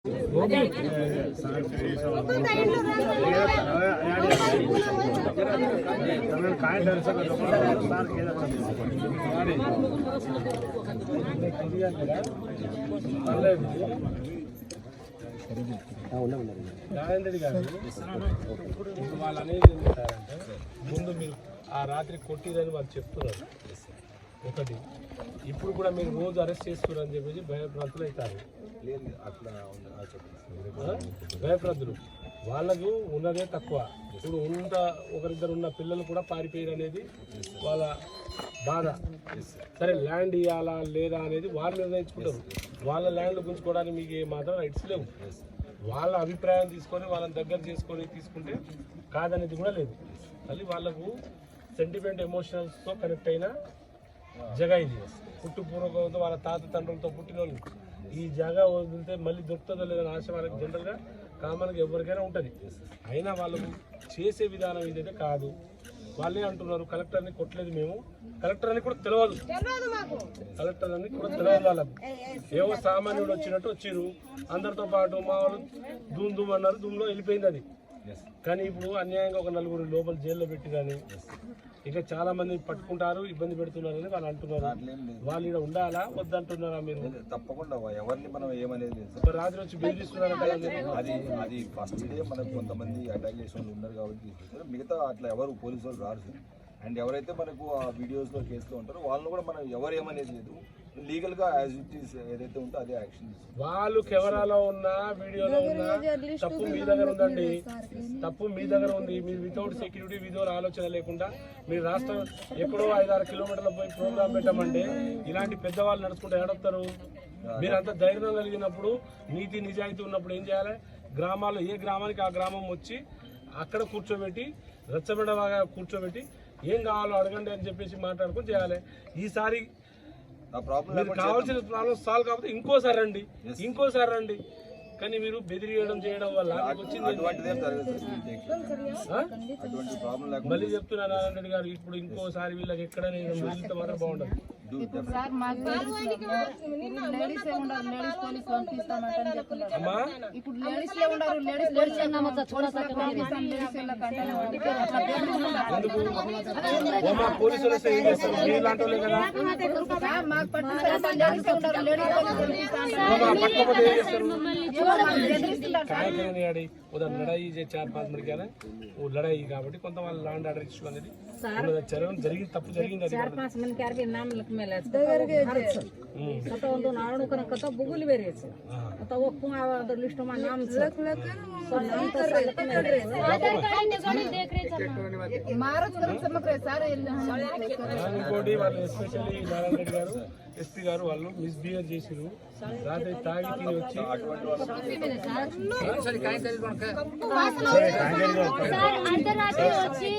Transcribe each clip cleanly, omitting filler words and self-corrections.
काय రాజేంద్ర గారు ఇప్పుడు వాళ్ళు అనేది ఏంటంటారంటే ముందు మీరు ఆ రాత్రి కొట్టిరని వాళ్ళు చెప్తున్నారు ఒకటి, ఇప్పుడు కూడా మీరు రోజు అరెస్ట్ చేస్తున్నారని చెప్పేసి భయప్రాంతులు అవుతారు. భయప్రాంతులు వాళ్ళకు ఉన్నదే తక్కువ. ఇప్పుడు ఒకరిద్దరు ఉన్న పిల్లలు కూడా పారిపోయారు అనేది వాళ్ళ బాధ. సరే ల్యాండ్ ఇవ్వాలా లేదా అనేది వాళ్ళు నిర్ణయించుకుంటారు. వాళ్ళ ల్యాండ్ గుంజుకోవడానికి మీకు ఏ మాత్రం రైట్స్ లేవు. వాళ్ళ అభిప్రాయం తీసుకొని వాళ్ళని దగ్గర చేసుకొని తీసుకుంటే కాదనేది కూడా లేదు. మళ్ళీ వాళ్ళకు సెంటిమెంట్ ఎమోషనల్స్తో కనెక్ట్ అయిన జగ ఇది. పుట్టుపూర్వకంతో వాళ్ళ తాత తండ్రులతో పుట్టిన వాళ్ళు ఈ జాగా వదిలితే మళ్ళీ దొరుకుతుందో లేదని ఆశ వాళ్ళకి జనరల్గా కామన్గా ఎవరికైనా ఉంటుంది. అయినా వాళ్ళకు చేసే విధానం ఏదైతే కాదు. వాళ్ళే అంటున్నారు కలెక్టర్ని కొట్టలేదు మేము, కలెక్టర్ అని కూడా తెలియదు, కలెక్టర్ అని కూడా తెలియదు వాళ్ళకు. ఏవో సామాన్యుడు వచ్చినట్టు వచ్చిర్రు, అందరితో పాటు మా వాళ్ళు ధూమ్ ధూమ్ అన్నారు, ధూమ్లో వెళ్ళిపోయింది అది. కానీ ఇప్పుడు అన్యాయంగా ఒక నలుగురు లోపల జైల్లో పెట్టిరని ఇక చాలా మంది పట్టుకుంటారు, ఇబ్బంది పెడుతున్నారని వాళ్ళు అంటున్నారు. వాళ్ళు ఇక్కడ ఉండాలా వద్దంటున్నారా మీరు? తప్పకుండా ఎవరిని మనం ఏమనేది రాత్రి వచ్చి బెదిరిస్తున్నారంటే అది ఫస్ట్ డే మనకు కొంతమంది అటాక్ చేసిన వాళ్ళు ఉన్నారు కాబట్టి మిగతా అట్లా ఎవరు పోలీసు వాళ్ళు రారు. అండ్ ఎవరైతే మనకు ఆ వీడియోస్లో కేసులో ఉంటారో వాళ్ళని కూడా మనం ఎవరు ఏమనేది లేదు. లీగల్ గా యాజ్ ఇట్ ఈస్ ఏదైతే ఉందో అదే యాక్షన్. వాళ్ళు కెమెరాలో ఉన్నా వీడియోలో ఉన్నా తప్పు మీ దగ్గర ఉందండి, తప్పు మీ దగ్గర ఉంది. మీరు వితౌట్ సెక్యూరిటీ వితౌట్ ఆలోచన లేకుండా మీరు రాష్ట్రం ఎక్కడో 5-6 కిలోమీటర్ల పోయి ప్రోగ్రామ్ పెట్టమంటే ఇలాంటి పెద్దవాళ్ళు నడుచుకుంటే ఏడొస్తారు. మీరు అంత ధైర్యం కలిగినప్పుడు నీతి నిజాయితీ ఉన్నప్పుడు ఏం చేయాలి? గ్రామాల్లో ఏ గ్రామానికి ఆ గ్రామం వచ్చి అక్కడ కూర్చోబెట్టి రచ్చబెడలాగా కూర్చోబెట్టి ఏం కావాలో అడగండి అని చెప్పేసి మాట్లాడుకొని చేయాలి. ఈసారి కావాల్సిన ప్రాబ్లం సాల్వ్ కాకపోతే ఇంకోసారి రండి. కానీ మీరు బెదిరియడం చేయడం వల్ల మళ్ళీ చెప్తున్నా నారాయణ రెడ్డి గారు, ఇప్పుడు ఇంకోసారి వీళ్ళకి ఎక్కడ వెళ్తే మాత్రం బాగుండదు. పోలీసులు लड़ाई 4-5 मिनट क्या वो लड़ाई కాబట్టి కొంత వాళ్ళ ల్యాండ్ ఆర్డర్ ఇష్యూ అనేది జరిగింది, తప్పు జరిగింది. 4-5 मिनट के भी नाम लिख में लेते तो ಒಂದು ನಾಡು ಕನಕತ ಬುಗುಲಿ ಬೇರೆ ಇದೆ तो वो कुआ अदर लिस्ट में नाम लख तो नाम तो लिख में आधार कार्ड ने कोणी देख रहे छ मारो तरफ समक्रे सारे ఇంకోటి వాళ్ళు ఎస్పెషల్లీ నారాయణ రెడ్డి గారు ఎస్పీ గారు వాళ్ళు మిస్బిహేవ్ చేసిరు. రాత్రి తాగి తిని వచ్చి అర్ధరాత్రి వచ్చి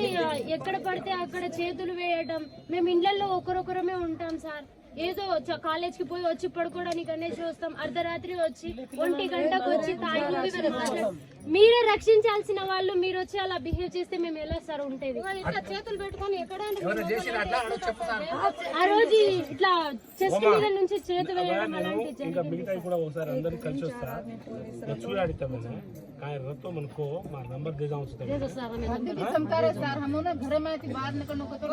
ఎక్కడ పడితే అక్కడ చేతులు వేయడం. మేము ఇళ్లలో ఒకరొకరమే ఉంటాం సార్. ఏదో కాలేజ్ కి పోయి వచ్చి పడుకోవడానికి అనేసి వస్తాం. అర్ధరాత్రి వచ్చి 1 గంటకు వచ్చి తాగి మీరే రక్షించాల్సిన వాళ్ళు మీరు వచ్చి అలా బిహేవ్ చేస్తే మేము ఎలా సార్ ఉంటేది? చేతులు పెట్టుకొని ఎక్కడ ఆ రోజు ఇట్లా చెస్ట్ మీద నుంచి చేతు వేయడం ఇంకా మిగతా కూడా ఒకసారి అందరికి కలిసి వస్తా చూడాడితే तो मन को नंबर दे जाऊं सर हम ना घर में थी बाहर निकलने को तो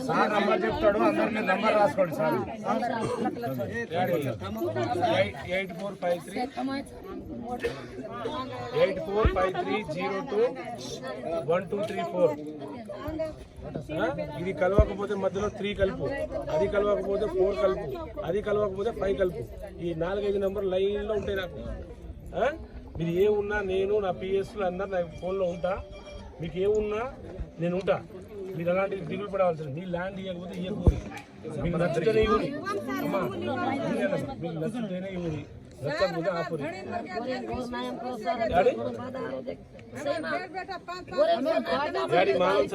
సార్ నంబర్ చెప్తాడు, అందరినీ నంబర్ రాసుకోండి సార్. 8453021234. ఇది కలవకపోతే మధ్యలో 3 కలుపు, అది కలవకపోతే 4 కలుపు, అది కలవకపోతే 5 కలుపు. ఈ 4-5 నెంబర్ లైన్లో ఉంటాయి నాకు. మీరు ఏమున్నా నేను నా పిఎస్లు అందరు నా ఫోన్లో ఉంటా. మీకు ఏమున్నా నేను ఉంటా. మీరు అలాంటి దిగులు పడవలసిన. మీ ల్యాండ్ ఇవ్వకపోతే ఇవ్వకూడదు. మీకు నచ్చితేనే ఇవ్వని అమ్మా, మీకు నచ్చితేనే ఇవ్వని, నచ్చకపోతే ఆపురి. ಗಾಡಿ ಮಾನಸ